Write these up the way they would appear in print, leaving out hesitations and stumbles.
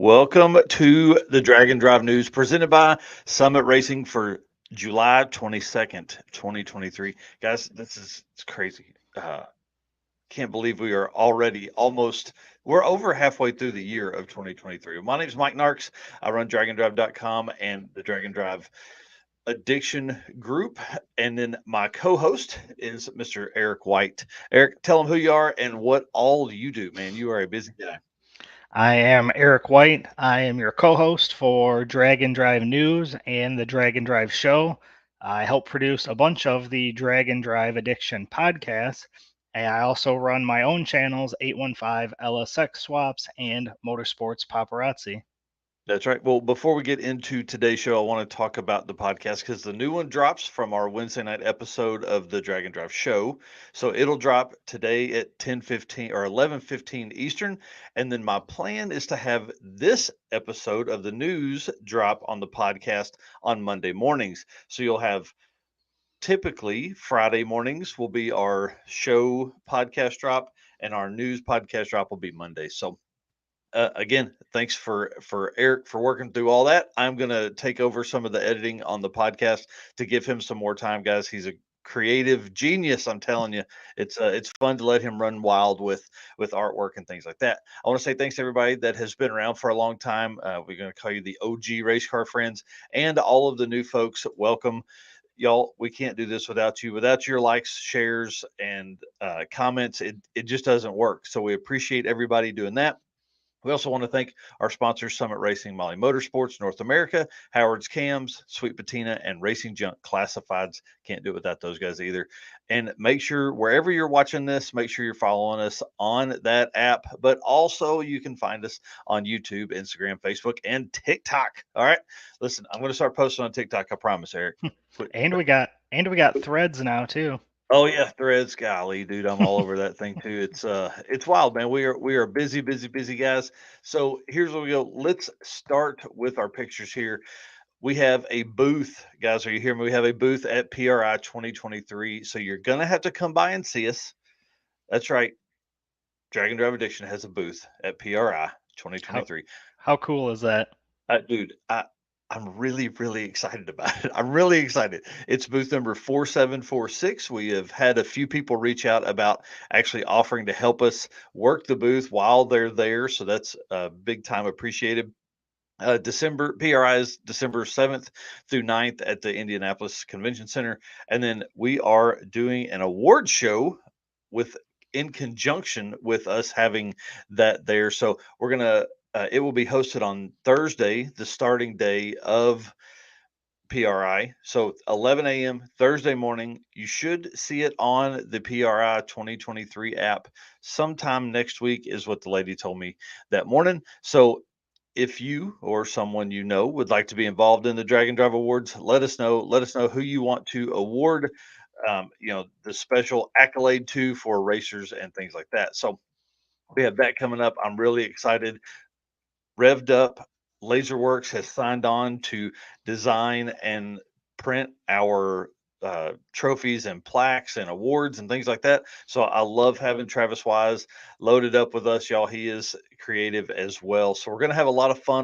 Welcome to the Dragon Drive News presented by Summit Racing for July 22nd, 2023. Guys, it's crazy. Can't believe we are already we're over halfway through the year of 2023. My name is Mike Narks. I run dragondrive.com and the Dragon Drive Addiction Group. And then my co host is Mr. Eric White. Eric, tell them who you are and what all you do, man. You are a busy guy. I am Eric White. I am your co host for Dragon Drive News and the Dragon Drive Show. I help produce a bunch of the Dragon Drive Addiction podcasts. And I also run my own channels 815 LSX Swaps and Motorsports Paparazzi. That's right. Well, before we get into today's show, I want to talk about the podcast because the new one drops from our Wednesday night episode of the Dragon Drive Show. So it'll drop today at 10:15 or 11:15 Eastern, and then my plan is to have this episode of the news drop on the podcast on Monday mornings. So you'll have typically Friday mornings will be our show podcast drop, and our news podcast drop will be Monday. So again, thanks for Eric for working through all that. I'm gonna take over some of the editing on the podcast to give him some more time, guys. He's a creative genius. I'm telling you, it's fun to let him run wild with artwork and things like that. I want to say thanks to everybody that has been around for a long time. We're gonna call you the OG race car friends and all of the new folks. Welcome. Y'all, we can't do this without you. Without your likes, shares, and comments, it just doesn't work. So we appreciate everybody doing that. We also want to thank our sponsors, Summit Racing, Molly Motorsports, North America, Howard's Cams, Sweet Patina, and Racing Junk Classifieds. Can't do it without those guys either. And make sure wherever you're watching this, make sure you're following us on that app. But also you can find us on YouTube, Instagram, Facebook, and TikTok. All right. Listen, I'm going to start posting on TikTok. I promise, Eric. Quit. And we got threads now too. Oh yeah, Threads, golly, dude, I'm all over that thing too. It's wild, man. We are busy, busy, busy guys. So here's where we go. Let's start with our pictures here. We have a booth, guys. Are you hearing me? We have a booth at PRI 2023. So you're gonna have to come by and see us. That's right. Dragon Drive Addiction has a booth at PRI How 2023. how cool is that? Dude, I'm really, really excited about it. I'm really excited. It's booth number 4746. We have had a few people reach out about actually offering to help us work the booth while they're there. So that's big time appreciated. December PRI is December 7th through 9th at the Indianapolis Convention Center. And then we are doing an award show with in conjunction with us having that there. So we're gonna it will be hosted on Thursday, the starting day of PRI. So 11 a.m. Thursday morning. You should see it on the PRI 2023 app sometime next week, is what the lady told me that morning. So if you or someone you know would like to be involved in the Dragon Drive Awards, let us know. Let us know who you want to award, the special accolade to for racers and things like that. So we have that coming up. I'm really excited. Revved Up Laserworks has signed on to design and print our trophies and plaques and awards and things like that. So I love having Travis Wise loaded up with us, y'all. He is creative as well. So we're going to have a lot of fun.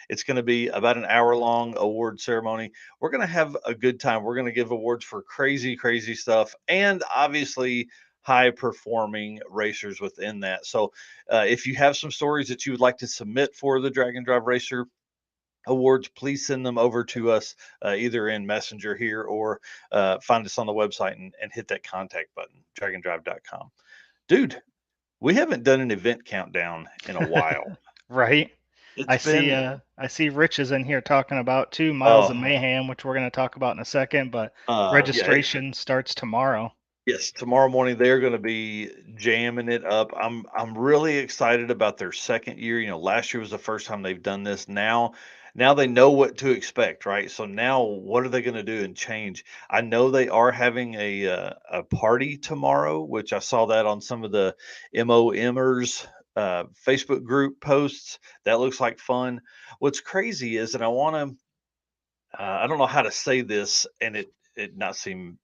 It's going to be about an hour long award ceremony. We're going to have a good time. We're going to give awards for crazy, crazy stuff. And obviously, high performing racers within that. So if you have some stories that you would like to submit for the Dragon Drive Racer Awards, please send them over to us either in Messenger here or find us on the website and hit that contact button, dragondrive.com. Dude, we haven't done an event countdown in a while. Right? It's I see been, I see Rich is in here talking about 2 miles of oh, mayhem, which we're going to talk about in a second, but yeah, registration starts tomorrow. yes, tomorrow morning they're going to be jamming it up. I'm really excited about their second year. Last year was the first time they've done this. Now they know what to expect, right? So now what are they going to do and change? I know they are having a party tomorrow, which I saw that on some of the MOMers Facebook group posts. That looks like fun. What's crazy is, and I don't know how to say this and it not seem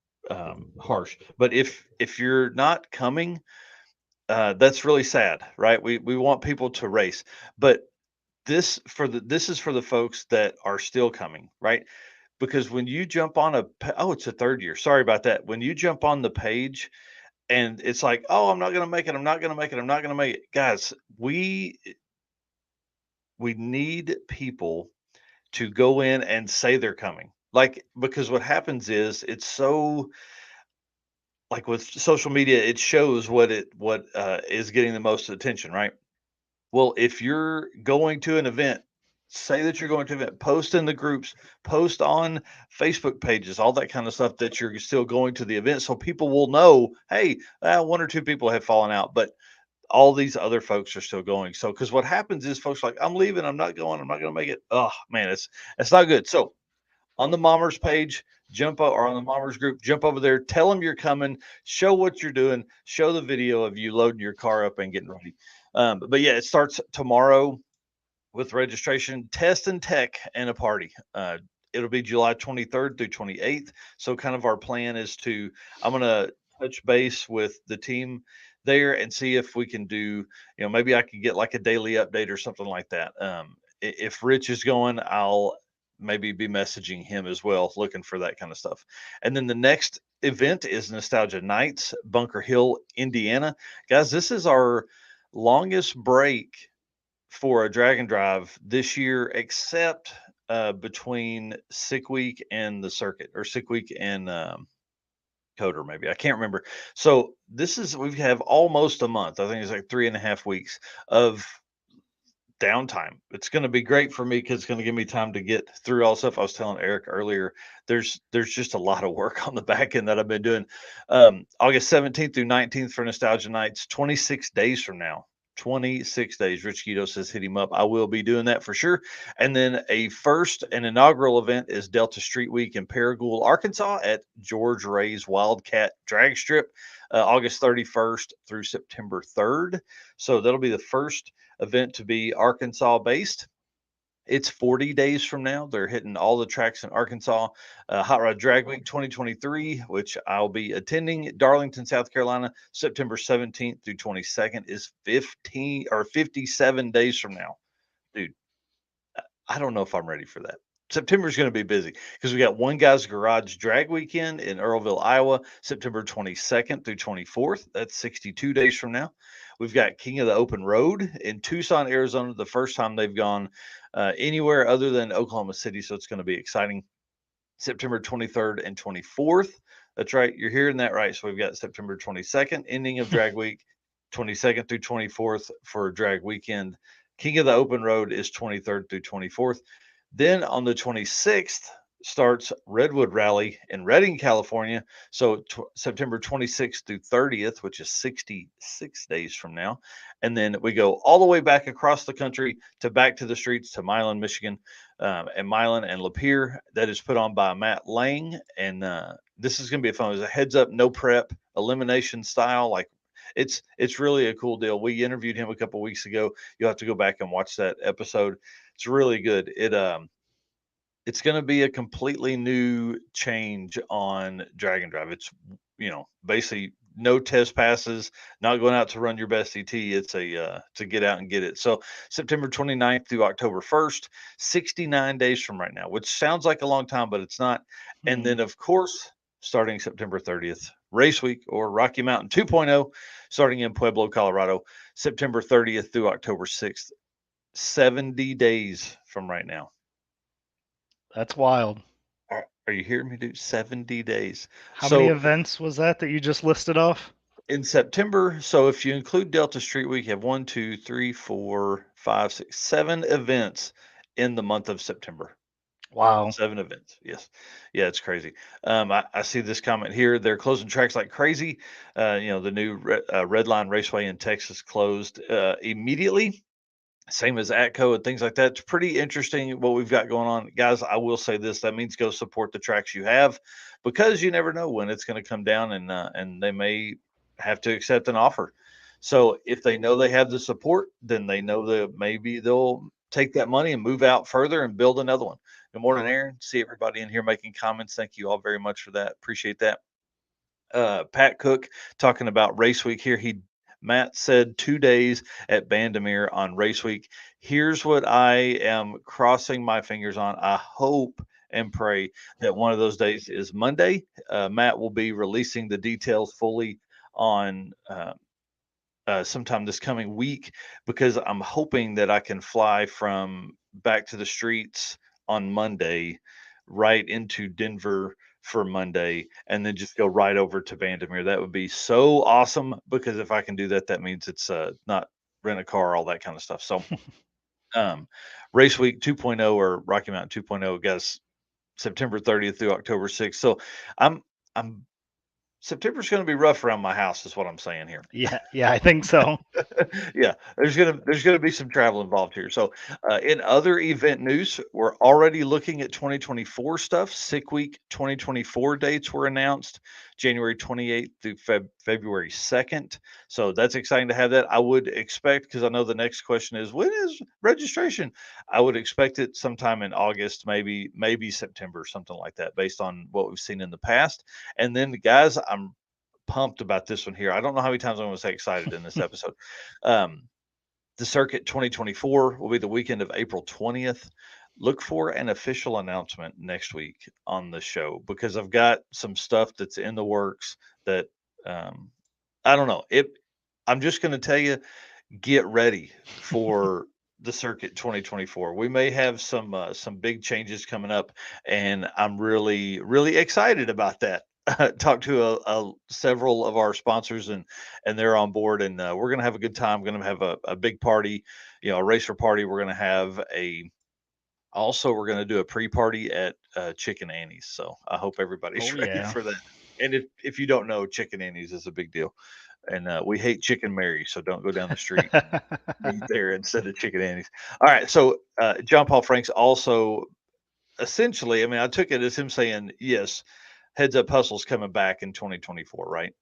harsh, but if you're not coming, that's really sad, right? We want people to race, but this is for the folks that are still coming, right? Because when you jump on oh, it's a third year. Sorry about that. When you jump on the page and it's like, oh, I'm not gonna make it. I'm not gonna make it. I'm not gonna make it. Guys, we need people to go in and say they're coming. Like, because what happens is it's so like with social media, it shows what is getting the most attention, right? Well, if you're going to an event, say that you're going to an event, post in the groups, post on Facebook pages, all that kind of stuff that you're still going to the event so people will know, hey, one or two people have fallen out, but all these other folks are still going. So, because what happens is folks are like, I'm leaving, I'm not going, I'm not going to make it. Oh man, it's not good. So on the Mommers page, or on the Mommers group, jump over there, tell them you're coming, show what you're doing, show the video of you loading your car up and getting ready. But yeah, it starts tomorrow with registration, test and tech, and a party. It'll be July 23rd through 28th. So, kind of our plan is I'm going to touch base with the team there and see if we can do, maybe I could get like a daily update or something like that. If Rich is going, I'll maybe be messaging him as well, looking for that kind of stuff. And then the next event is Nostalgia Nights, Bunker Hill, Indiana. Guys, this is our longest break for a drag and drive this year, except between Sick Week and the circuit, or Sick Week and Coder, maybe I can't remember. So we have almost a month. I think it's like 3.5 weeks of downtime. It's going to be great for me because it's going to give me time to get through all stuff. I was telling Eric earlier, there's just a lot of work on the back end that I've been doing. August 17th through 19th for Nostalgia Nights, 26 days from now. 26 days. Rich Guido says hit him up. I will be doing that for sure. And then an inaugural event is Delta Street Week in Paragould, Arkansas at George Ray's Wildcat Drag Strip, August 31st through September 3rd. So that'll be the first event to be Arkansas based. It's 40 days from now. They're hitting all the tracks in Arkansas. Hot Rod Drag Week 2023, which I'll be attending, Darlington, South Carolina, September 17th through 22nd, is 57 days from now. Dude, I don't know if I'm ready for that. September is going to be busy because we got One Guy's Garage Drag Weekend in Earlville, Iowa, September 22nd through 24th. That's 62 days from now. We've got King of the Open Road in Tucson, Arizona, the first time they've gone anywhere other than Oklahoma City. So it's going to be exciting. September 23rd and 24th. That's right. You're hearing that right. So we've got September 22nd, ending of Drag Week, 22nd through 24th for Drag Weekend. King of the Open Road is 23rd through 24th. Then on the 26th starts Redwood Rally in Redding, California. So September 26th through 30th, which is 66 days from now. And then we go all the way back across the country to Back to the Streets to Milan, Michigan, and Milan and Lapeer. That is put on by Matt Lang. And this is going to be a fun. It's a heads up, no prep, elimination style. Like it's really a cool deal. We interviewed him a couple weeks ago. You'll have to go back and watch that episode. It's really good. It's going to be a completely new change on Drag and Drive. It's basically no test passes, not going out to run your best ET. It's to get out and get it. So September 29th through October 1st, 69 days from right now, which sounds like a long time, but it's not. And then of course, starting September 30th, Race Week or Rocky Mountain 2.0, starting in Pueblo, Colorado, September 30th through October 6th, 70 days from right now. That's wild. Are you hearing me, dude? 70 days. How many So events was that you just listed off? in September, so if you include Delta Street Week, you have 1, 2, 3, 4, 5, 6, 7 events in the month of September. Wow. 7 events. Yes. Yeah, it's crazy. I see this comment here. They're closing tracks like crazy. The new Red Line Raceway in Texas closed immediately. Same as Atco and things like that. It's pretty interesting what we've got going on. Guys, I will say this. That means go support the tracks you have because you never know when it's going to come down and they may have to accept an offer. So if they know they have the support, then they know that maybe they'll take that money and move out further and build another one. Good morning, Aaron. See everybody in here making comments. Thank you all very much for that. Appreciate that. Pat Cook talking about Race Week here. He Matt said 2 days at Bandamere on race week. Here's what I am crossing my fingers on. I hope and pray that one of those days is Monday. Matt will be releasing the details fully on sometime this coming week because I'm hoping that I can fly from back to the streets on Monday right into Denver for Monday and then just go right over to Vandermeer. That would be so awesome because if I can do that, that means it's not rent a car, all that kind of stuff. So, um, Race Week 2.0 or Rocky Mountain 2.0, guys, September 30th through October 6th. So, I'm I'm September's going to be rough around my house, is what I'm saying here. Yeah, I think so. Yeah, there's gonna be some travel involved here. So, in other event news, we're already looking at 2024 stuff. Sick Week 2024 dates were announced, January 28th through February 2nd. So that's exciting to have that. I would expect because I know the next question is when is registration? I would expect it sometime in August, maybe September, something like that, based on what we've seen in the past. And then, guys, I'm pumped about this one here. I don't know how many times I'm going to say excited in this episode. Um, the Circuit 2024 will be the weekend of April 20th. Look for an official announcement next week on the show because I've got some stuff that's in the works that um, I don't know. I'm just going to tell you, get ready for the Circuit 2024. We may have some big changes coming up, and I'm really excited about that. Talked to several of our sponsors, and they're on board, and we're gonna have a good time. We're gonna have a big party, a racer party. We're gonna have a also we're gonna do a pre-party at Chicken Annie's. So I hope everybody's Oh ready yeah. for that. And if you don't know, Chicken Annie's is a big deal, and we hate Chicken Mary, so don't go down the street eat there instead of Chicken Annie's. All right, so John Paul Franks also essentially, I mean, I took it as him saying, yes, Heads Up Hustle's coming back in 2024, right?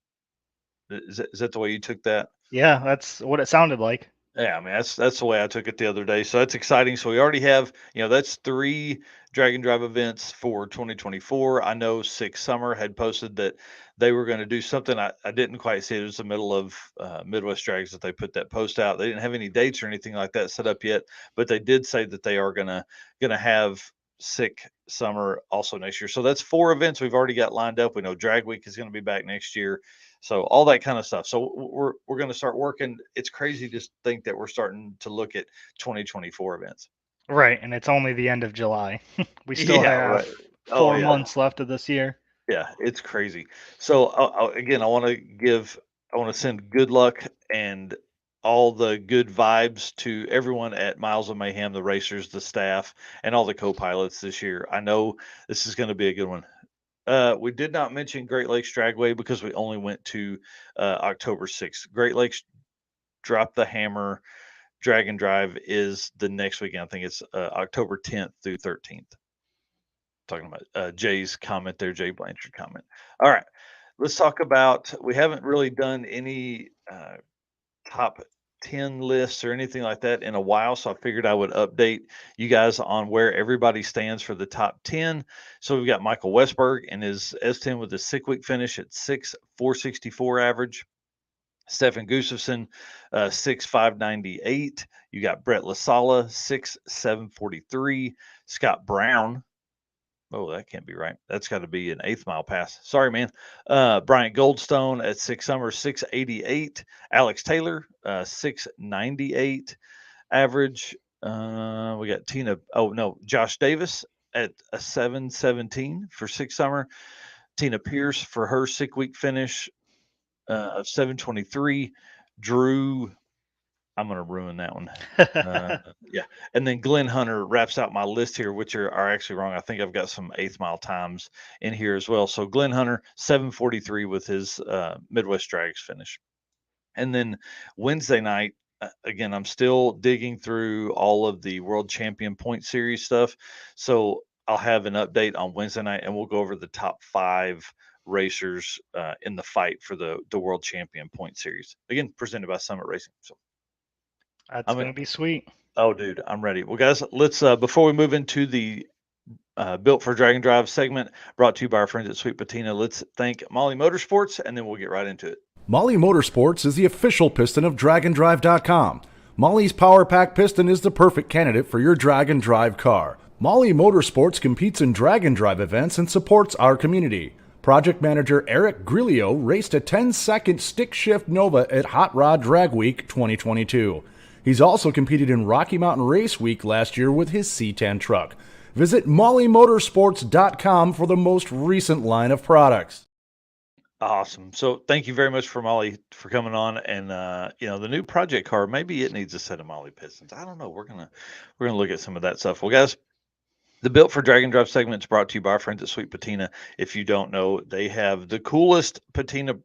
Is that the way you took that? Yeah, that's what it sounded like. Yeah, I mean that's the way I took it the other day. So that's exciting. So we already have, that's three Dragon Drive events for 2024. I know Six Summer had posted that they were going to do something. I didn't quite see it. It was the middle of Midwest Drags that they put that post out. They didn't have any dates or anything like that set up yet, but they did say that they are gonna have Sick Summer also next year. So that's four events we've already got lined up. We know Drag Week is going to be back next year. So all that kind of stuff. So we're going to start working. It's crazy to think that we're starting to look at 2024 events. Right, and it's only the end of July. We still Yeah, have right. Oh 4 months left of this year. yeah, it's crazy. So again, I want to send good luck and all the good vibes to everyone at Miles of Mayhem, the racers, the staff, and all the co-pilots this year. I know this is going to be a good one. We did not mention Great Lakes Dragway because we only went to October 6th. Great Lakes Drop the Hammer Dragon Drive is the next weekend. I think it's October 10th through 13th. Talking about Jay's comment there, Jay Blanchard comment. All right, let's talk about. We haven't really done any top 10 lists or anything like that in a while, so I figured I would update you guys on where everybody stands for the top 10. So we've got Michael Westberg and his S10 with a 6 week finish at 6,464 average. Stefan Gustafson, 6,598. You got Brett Lasala, 6,743. Scott Brown. Oh, that can't be right. That's got to be an eighth mile pass. Sorry, man. Bryant Goldstone at Six Summer, 688. Alex Taylor, 698 average. We got Tina. Oh, no. Josh Davis at a 717 for Six Summer. Tina Pierce for her 6 week finish of 723. Drew, I'm going to ruin that one. Yeah. And then Glenn Hunter wraps out my list here, which are actually wrong. I think I've got some eighth mile times in here as well. So Glenn Hunter, 743 with his Midwest Drags finish. And then Wednesday night, again, I'm still digging through all of the World Champion Point Series stuff. So I'll have an update on Wednesday night, and we'll go over the top five racers in the fight for the World Champion Point Series. Again, presented by Summit Racing. So That's I'm gonna be sweet. oh, dude, I'm ready. Well, guys, let's before we move into the Built for Dragon Drive segment brought to you by our friends at Sweet Patina, let's thank Molly Motorsports, and then we'll get right into it. Molly Motorsports is the official piston of DragonDrive.com. Molly's Power Pack piston is the perfect candidate for your drag and drive car. Molly Motorsports competes in drag and drive events and supports our community. Project manager Eric Grillo raced a 10-second stick shift Nova at Hot Rod Drag Week 2022. He's also competed in Rocky Mountain Race Week last year with his C10 truck. Visit mollymotorsports.com for the most recent line of products. Awesome. So thank you very much for Molly for coming on. And the new project car, maybe it needs a set of Molly pistons. I don't know. We're gonna look at some of that stuff. Well, guys, the Built for Drag and Drive segment is brought to you by our friends at Sweet Patina. If you don't know, they have the coolest patina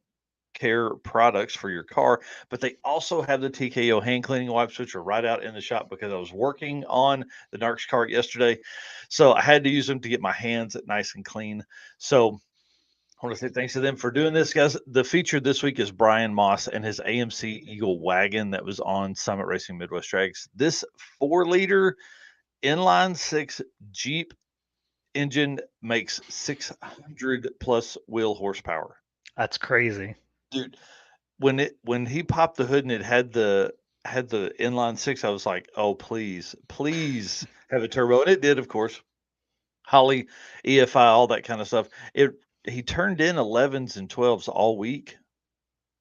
care products for your car, but they also have the TKO hand cleaning wipes, which are right out in the shop because I was working on the Narcs cart yesterday. So I had to use them to get my hands nice and clean. So I want to say thanks to them for doing this, guys. The feature this week is Brian Moss and his AMC Eagle wagon that was on Summit Racing Midwest Drags. This 4-liter inline six Jeep engine makes 600 plus wheel horsepower. That's crazy. Dude, when he popped the hood and it had the inline six, I was like, oh please have a turbo. And it did, of course. Holly, EFI, all that kind of stuff. He turned in 11s and 12s all week.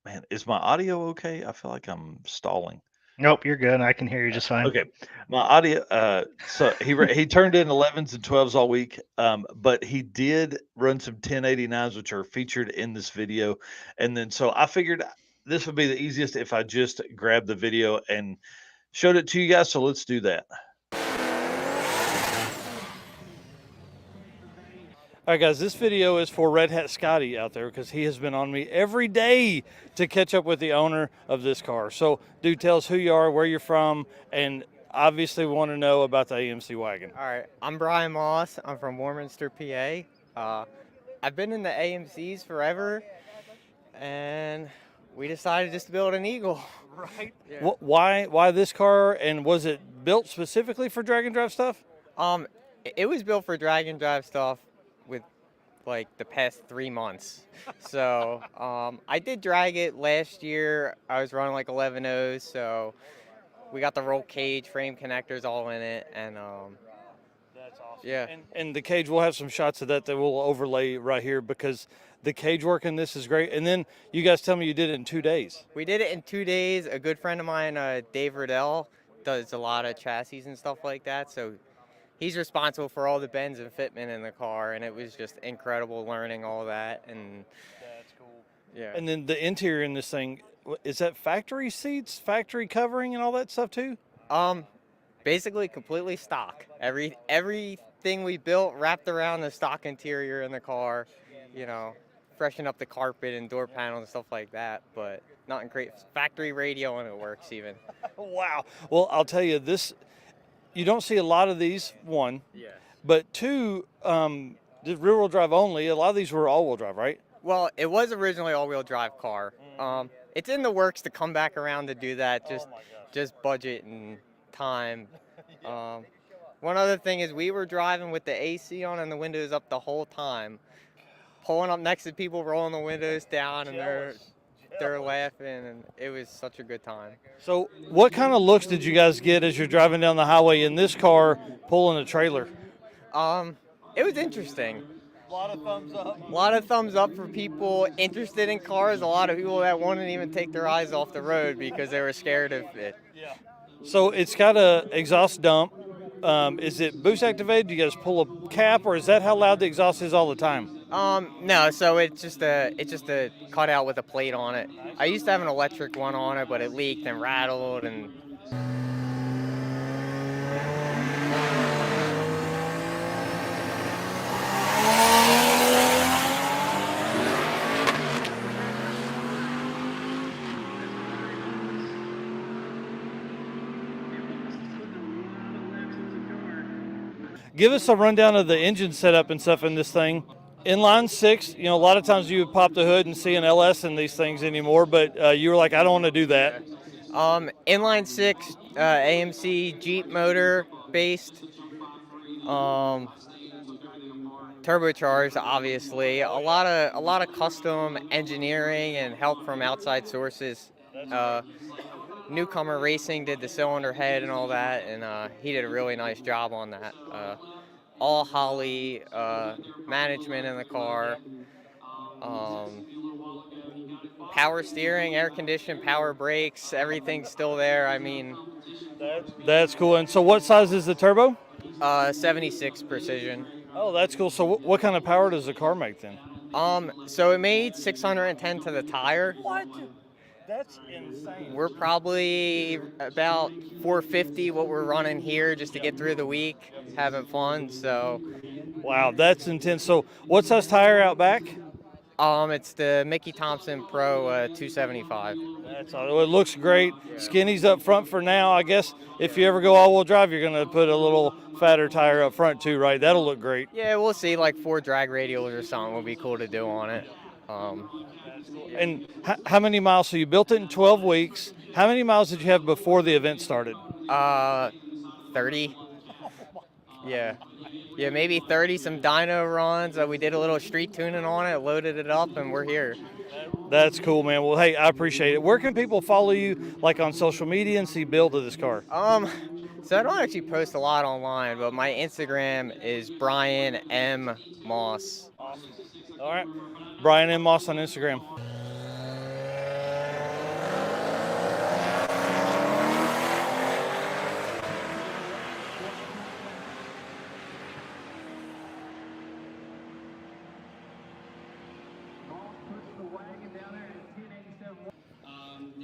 Man, is my audio okay? I feel like I'm stalling. Nope, you're good. I can hear you just fine. Okay, my audio. So he turned in 11s and 12s all week. But he did run some 1089s, which are featured in this video. And then so I figured this would be the easiest if I just grabbed the video and showed it to you guys. So let's do that. All right, guys, this video is for Red Hat Scotty out there because he has been on me every day to catch up with the owner of this car. So, dude, tell us who you are, where you're from, and obviously we want to know about the AMC wagon. All right, I'm Brian Moss. I'm from Warminster, PA. I've been in the AMCs forever, and we decided just to build an Eagle. Right. Yeah. Why this car, and was it built specifically for drag and drive stuff? It was built for drag and drive stuff with like the past 3 months. So I did drag it last year. I was running like 11.0s, so we got the roll cage, frame connectors all in it, and That's awesome. yeah. And the cage, we'll have some shots of that we'll overlay right here because the cage work in this is great. And then you guys tell me you did it in 2 days. We did it in 2 days. A good friend of mine, Dave Riddell, does a lot of chassis and stuff like that, so he's responsible for all the bends and fitment in the car, and it was just incredible learning all that. And That's cool. yeah. And then the interior in this thing, is that factory seats, factory covering, and all that stuff too? Basically completely stock. Everything we built wrapped around the stock interior in the car. You know, freshen up the carpet and door panels and stuff like that, but not in great factory radio, and it works even. Wow. Well, I'll tell you this. You don't see a lot of these, one. Yeah. But two, the rear-wheel drive only. A lot of these were all-wheel drive, right? Well, it was originally all-wheel drive car. It's in the works to come back around to do that. Just budget and time. One other thing is we were driving with the AC on and the windows up the whole time, pulling up next to people, rolling the windows down, and they're laughing, and it was such a good time. So what kind of looks did you guys get as you're driving down the highway in this car pulling a trailer? It was interesting. A lot of thumbs up. A lot of thumbs up for people interested in cars. A lot of people that wouldn't even take their eyes off the road because they were scared of it. Yeah. So it's got a exhaust dump. Is it boost activated? Do you guys pull a cap, or is that how loud the exhaust is all the time? No, so it's just a cutout with a plate on it. I used to have an electric one on it, but it leaked and rattled and. Give us a rundown of the engine setup and stuff in this thing. Inline six, a lot of times you would pop the hood and see an LS in these things anymore, but you were like, I don't want to do that. Inline six, AMC Jeep motor based. turbocharged, obviously. A lot of custom engineering and help from outside sources. Newcomer Racing did the cylinder head and all that, and he did a really nice job on that. All Holly management in the car. Um, Power steering, air conditioning, power brakes, everything's still there. I mean, That's cool. And so what size is the turbo? 76 precision. Oh, that's cool. So what kind of power does the car make then? So it made 610 to the tire. What? That's insane. We're probably about 450 what we're running here just to get through the week, having fun. So, Wow, that's intense. So what size tire out back? it's the Mickey Thompson Pro 275. That's all. It looks great. Skinny's up front for now. I guess if you ever go all-wheel drive, you're going to put a little fatter tire up front too, right? That'll look great. Yeah, we'll see. Like 4 drag radials or something would be cool to do on it. And how many miles? So you built it in 12 weeks. How many miles did you have before the event started? 30. Yeah. Yeah, maybe 30, some dyno runs. We did a little street tuning on it, loaded it up, and we're here. That's cool, man. Well, hey, I appreciate it. Where can people follow you, like on social media, and see build of this car? So I don't actually post a lot online, but my Instagram is Brian M. Moss. Awesome. All right. Brian M. Moss on Instagram.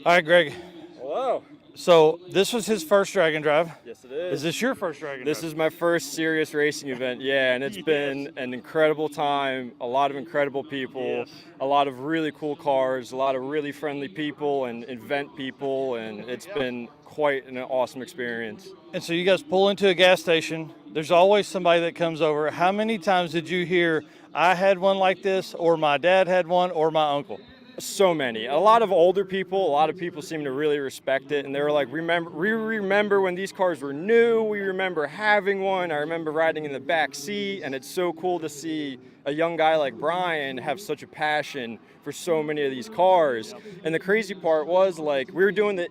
All right, Greg. Hello. So this was his first drag and drive. Yes, it is. Is this your first drag and drive? This is my first serious racing event, yeah, and it's been an incredible time, a lot of incredible people, a lot of really cool cars, a lot of really friendly people and event people, and it's been quite an awesome experience. And so you guys pull into a gas station. There's always somebody that comes over. How many times did you hear, I had one like this, or my dad had one, or my uncle? So many. A lot of older people, a lot of people seem to really respect it, and they were like, we remember when these cars were new, we remember having one, I remember riding in the back seat, and it's so cool to see a young guy like Brian have such a passion for so many of these cars. And the crazy part was, like, we were doing the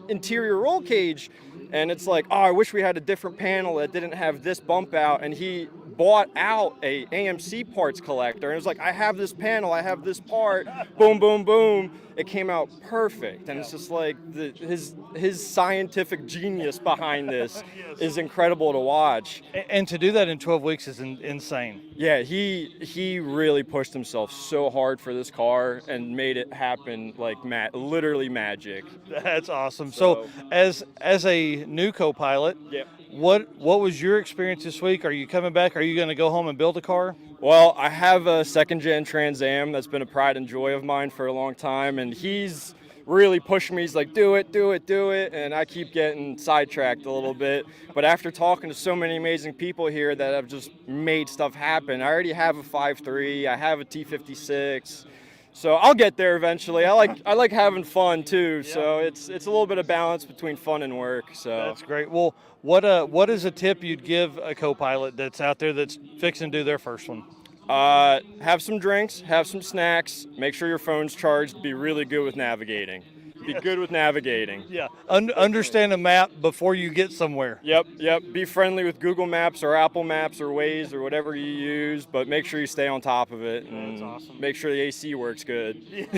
interior roll cage, and it's like, oh, I wish we had a different panel that didn't have this bump out, and he bought out a AMC parts collector, and it was like, I have this panel, I have this part, boom, boom, boom. It came out perfect, and it's just like his scientific genius behind this is incredible to watch. And to do that in 12 weeks is insane. Yeah, he really pushed himself so hard for this car and made it happen like literally magic. That's awesome. So as a new co-pilot, yep. What was your experience this week? Are you coming back? Are you going to go home and build a car? Well, I have a second-gen Trans Am that's been a pride and joy of mine for a long time, and he's really pushing me. He's like, do it, do it, do it, and I keep getting sidetracked a little bit. But after talking to so many amazing people here that have just made stuff happen, I already have a 5.3, I have a T56, so I'll get there eventually. I like having fun too, so it's a little bit of balance between fun and work. So that's great. Well, what is a tip you'd give a co-pilot that's out there that's fixing to do their first one? Have some drinks, have some snacks, make sure your phone's charged, be really good with navigating. Be good with navigating. Yeah, understand a map before you get somewhere. Yep. Be friendly with Google Maps or Apple Maps or Waze or whatever you use, but make sure you stay on top of it and awesome. Make sure the AC works good. Make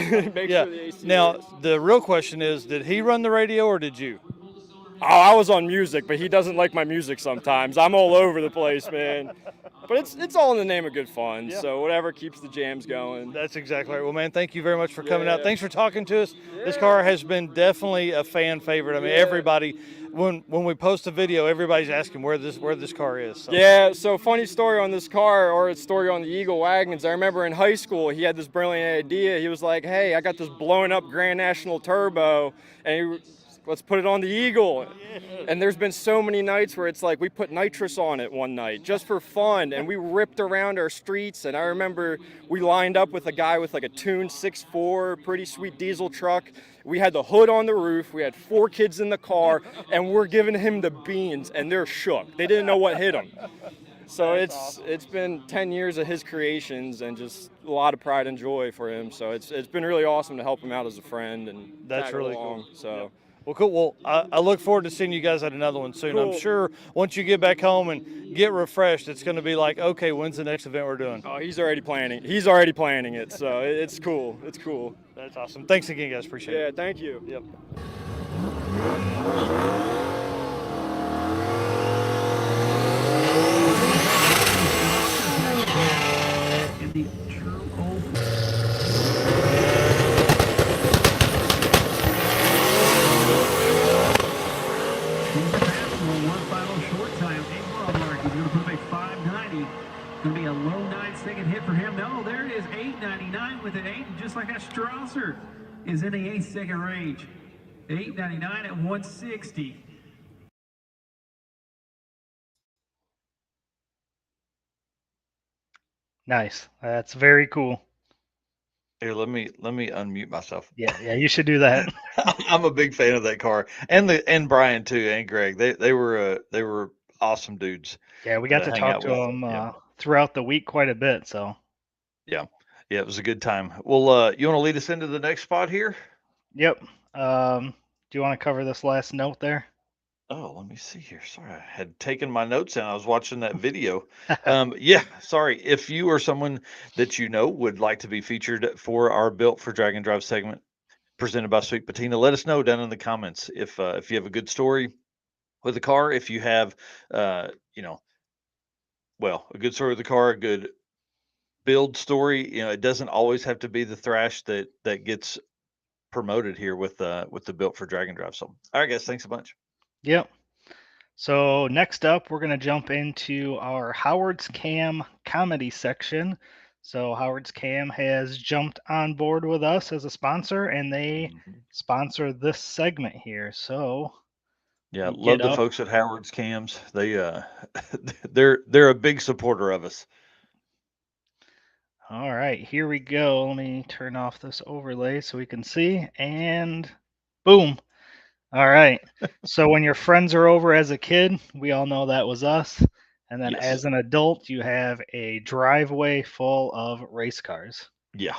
sure the AC works. The real question is, did he run the radio or did you? Oh, I was on music, but he doesn't like my music sometimes. I'm all over the place, man. But it's all in the name of good fun, so whatever keeps the jams going. That's exactly right. Well, man, thank you very much for coming out. Thanks for talking to us. This car has been definitely a fan favorite. I mean, everybody, when we post a video, everybody's asking where this car is. So. Yeah, so funny story on this car, or a story on the Eagle wagons. I remember in high school, he had this brilliant idea. He was like, hey, I got this blown up Grand National Turbo, and let's put it on the Eagle. And there's been so many nights where it's like we put nitrous on it one night just for fun, and we ripped around our streets. And I remember we lined up with a guy with like a tuned 6.4 pretty sweet diesel truck. We had the hood on the roof, we had 4 kids in the car, and we're giving him the beans, and they're shook. They didn't know what hit them. So That's it's been 10 years of his creations and just a lot of pride and joy for him. So it's been really awesome to help him out as a friend and That's tag really along. cool. So. Yep. Well, cool. Well, I look forward to seeing you guys at another one soon. I'm Cool. sure once you get back home and get refreshed, it's going to be like, okay, when's the next event we're doing? Oh, he's already planning. He's already planning it. So it's cool. It's cool. That's awesome. Thanks again, guys. Appreciate Yeah, it. thank you. Yep. In the true old one final short time. A glove mark. He's going to put up a 590. Going to be a low 9-second hit for him. No, there it is. 899 with an 8. And just like that, Strasser is in the 8-second range. 899 at 160. nice. That's very cool. Here, let me unmute myself. Yeah, you should do that. I'm a big fan of that car, and Brian too, and Greg. They were awesome dudes. Yeah, we got to hang talk out to with. them Yeah, throughout the week quite a bit. So, yeah, it was a good time. Well, you want to lead us into the next spot here? yep. Do you want to cover this last note there? Oh, let me see here. Sorry, I had taken my notes down. I was watching that video. Yeah, sorry. If you or someone that you know would like to be featured for our Built for Drag and Drive segment presented by Sweet Patina, let us know down in the comments if you have a good story with the car. If you have, you know, well, a good story with the car, a good build story. You know, it doesn't always have to be the thrash that gets promoted here with the Built for Drag and Drive. So, all right, guys, thanks a bunch. Yep. So next up, we're going to jump into our Howard's Cam comedy section. So Howard's Cam has jumped on board with us as a sponsor, and they sponsor this segment here. So Yeah, let me love get the up. folks at Howard's Cams. They they're a big supporter of us. All right, here we go. Let me turn off this overlay so we can see, and boom. All right. So when your friends are over as a kid, we all know that was us. And then Yes. as an adult, you have a driveway full of race cars. Yeah.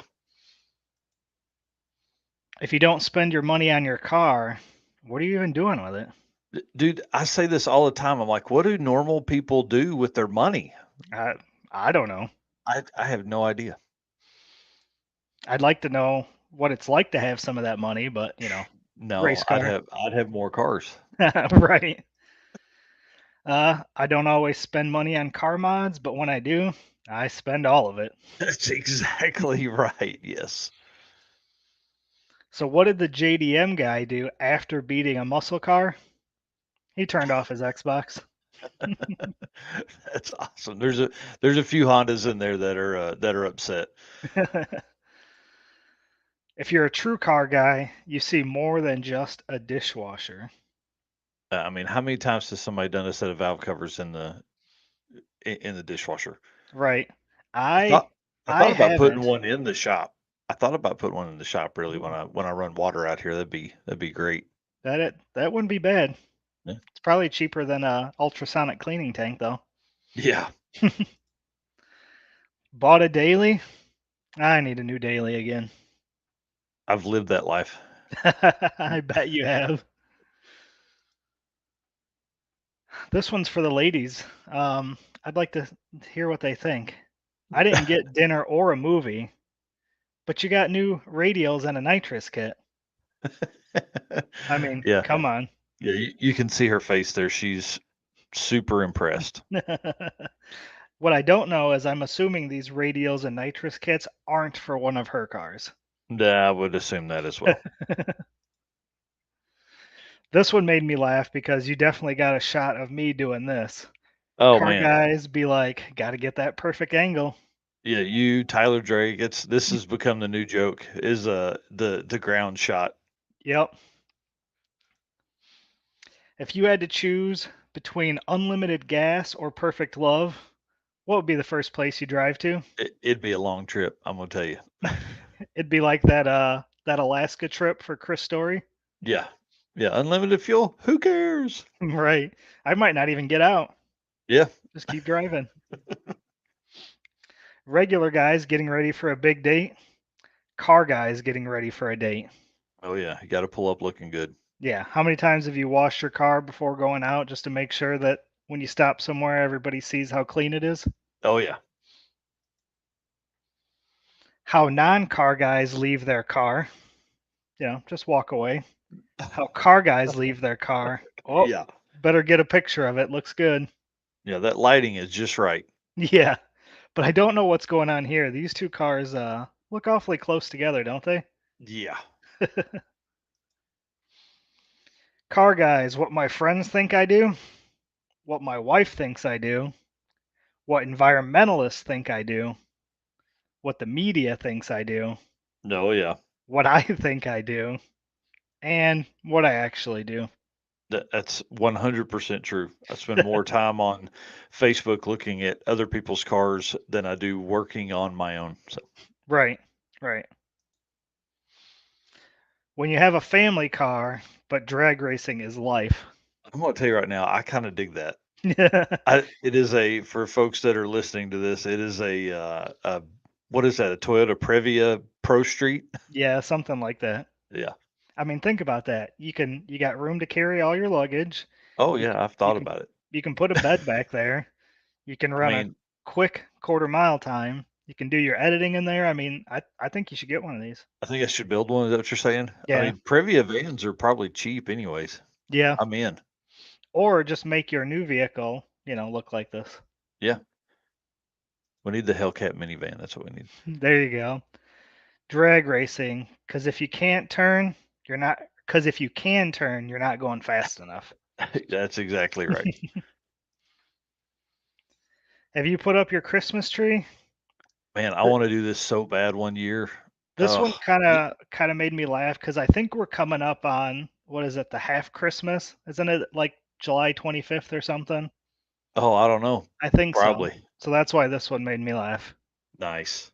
If you don't spend your money on your car, what are you even doing with it? Dude, I say this all the time. I'm like, what do normal people do with their money? I don't know. I have no idea. I'd like to know what it's like to have some of that money, but No, race car. I'd have more cars. Right. I don't always spend money on car mods, but when I do, I spend all of it. That's exactly right. Yes. So what did the JDM guy do after beating a muscle car? He turned off his Xbox. That's awesome. There's a few Hondas in there that are upset. If you're a true car guy, you see more than just a dishwasher. I mean, how many times has somebody done a set of valve covers in the dishwasher? Right. I I thought about putting haven't. one in the shop. I thought about putting one in the shop really when I run water out here. That'd be great. That wouldn't be bad. Yeah. It's probably cheaper than a ultrasonic cleaning tank though. Yeah. Bought a daily? I need a new daily again. I've lived that life. I bet you have. This one's for the ladies. I'd like to hear what they think. I didn't get dinner or a movie, but you got new radials and a nitrous kit. I mean, Yeah. come on. Yeah, you can see her face there. She's super impressed. What I don't know is I'm assuming these radials and nitrous kits aren't for one of her cars. I would assume that as well. This one made me laugh because you definitely got a shot of me doing this. Oh Car man. guys be like, got to get that perfect angle. Yeah, you, Tyler Drake. This has become the new joke. Is the ground shot. Yep. If you had to choose between unlimited gas or perfect love, what would be the first place you drive to? It'd be a long trip. I'm gonna tell you. It'd be like that Alaska trip for Chris Story. Yeah. Yeah. Unlimited fuel. Who cares? Right. I might not even get out. Yeah. Just keep driving. Regular guys getting ready for a big date. Car guys getting ready for a date. Oh yeah, you got to pull up looking good. Yeah. How many times have you washed your car before going out just to make sure that when you stop somewhere, everybody sees how clean it is? Oh yeah. How non-car guys leave their car. Just walk away. How car guys leave their car. Oh, Yeah. better get a picture of it. Looks good. Yeah, that lighting is just right. Yeah. But I don't know what's going on here. These two cars look awfully close together, don't they? Yeah. Car guys, what my friends think I do, what my wife thinks I do, what environmentalists think I do, what the media thinks I do, No, yeah. what I think I do, and what I actually do. That's 100% true. I spend more time on Facebook looking at other people's cars than I do working on my own. So, Right, right. When you have a family car, but drag racing is life. I'm going to tell you right now, I kind of dig that. Yeah, It is for folks that are listening to this, it is what is that? A Toyota Previa Pro Street? something like that. Yeah. I mean, think about that. You got room to carry all your luggage. Oh You yeah, I've you thought can about it. you can put a bed back there. You can I run a mean, quick quarter mile time. You can do your editing in there. I mean, I think you should get one of these. I think I should build one. Is that what you're saying? I Yeah. mean, Previa vans are probably cheap anyways. Yeah. I'm in. Or just make your new vehicle, look like this. Yeah. We need the Hellcat minivan. That's what we need. There you go. Drag racing, because if you can't turn, you're not. Because if you can turn, you're not going fast enough. That's exactly right. Have you put up your Christmas tree? Man, I want to do this so bad one year. This one Oh, kind of made me laugh because I think we're coming up on what is it, the half Christmas? Isn't it like July 25th or something? oh, I don't know. I think so. Probably. So that's why this one made me laugh. Nice.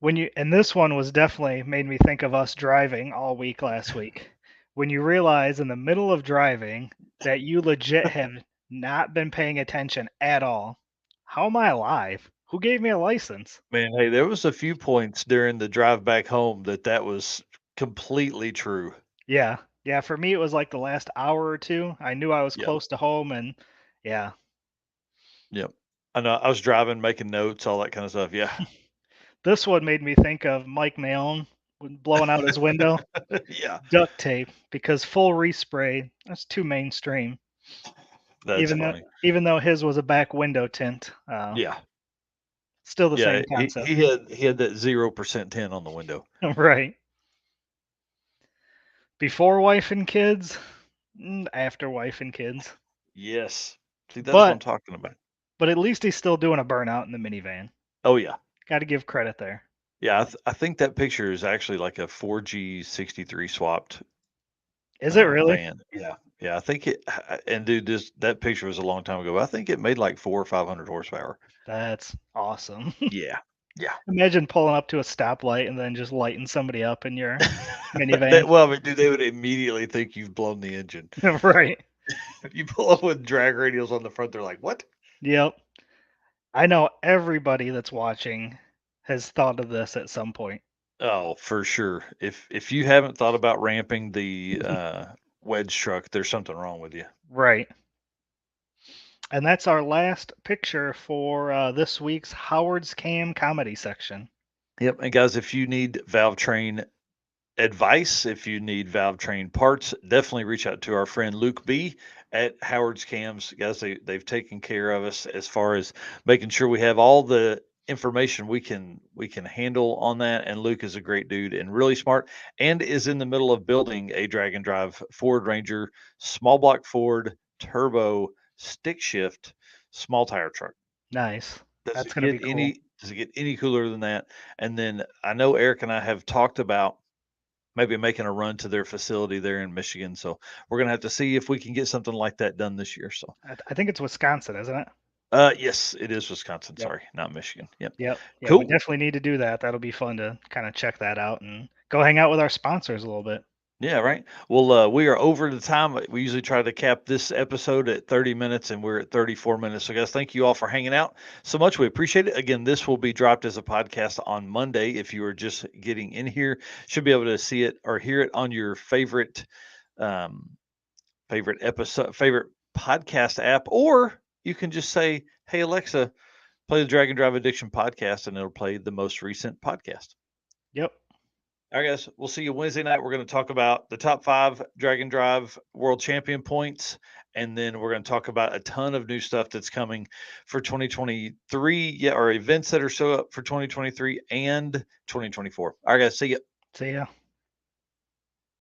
And this one was definitely made me think of us driving all week last week. When you realize in the middle of driving that you legit have not been paying attention at all. How am I alive? Who gave me a license? Man, hey, there was a few points during the drive back home that was completely true. Yeah. Yeah, for me it was like the last hour or two. I knew I was Yep. close to home and yeah. Yep. I know. I was driving, making notes, all that kind of stuff. Yeah. This one made me think of Mike Malone blowing out his window. Yeah. Duct tape because full respray, that's too mainstream. That's funny. Even though his was a back window tint. Yeah. Still the Yeah. same He, concept. he had that 0% tint on the window. Right. Before wife and kids, after wife and kids. Yes. See, that's what I'm talking about. But at least he's still doing a burnout in the minivan. Oh, yeah. Got to give credit there. Yeah. I think that picture is actually like a 4G63 swapped Is it really? van. Yeah. Yeah. I think and dude, that picture was a long time ago. But I think it made like 400 or 500 horsepower. That's awesome. Yeah. Yeah. Imagine pulling up to a stoplight and then just lighting somebody up in your minivan. Well, I mean, dude, they would immediately think you've blown the engine. Right. If you pull up with drag radials on the front, they're like, "What?" Yep. I know everybody that's watching has thought of this at some point. Oh, for sure. If you haven't thought about ramping the wedge truck, there's something wrong with you. Right. And that's our last picture for this week's Howard's Cam comedy section. Yep. And guys, if you need valve train advice, if you need valve train parts, definitely reach out to our friend Luke B at Howard's Cams. Guys, they've taken care of us as far as making sure we have all the information we can handle on that. And Luke is a great dude and really smart, and is in the middle of building a drag and drive Ford Ranger, small block Ford, turbo, stick shift, small tire truck. Nice. Does That's it going to get be cool. does it get any cooler than that? And then I know Eric and I have talked about maybe making a run to their facility there in Michigan. So we're gonna have to see if we can get something like that done this year. So I think it's Wisconsin, isn't it? yes, it is Wisconsin. Yep. Sorry, not Michigan. Yep. Yep. Yeah, Cool. we definitely need to do that. That'll be fun to kind of check that out and go hang out with our sponsors a little bit. Yeah, right. Well, we are over the time. We usually try to cap this episode at 30 minutes, and we're at 34 minutes. So, guys, thank you all for hanging out so much. We appreciate it. Again, this will be dropped as a podcast on Monday. If you are just getting in here, should be able to see it or hear it on your um, favorite podcast app, or you can just say, "Hey Alexa, play the Drag and Drive Addiction podcast," and it'll play the most recent podcast. Yep. All right, guys, we'll see you Wednesday night. We're going to talk about the top 5 Drag and Drive World Champion points, and then we're going to talk about a ton of new stuff that's coming for 2023. Yeah, or events that are show up for 2023 and 2024. All right, guys, see you. See ya.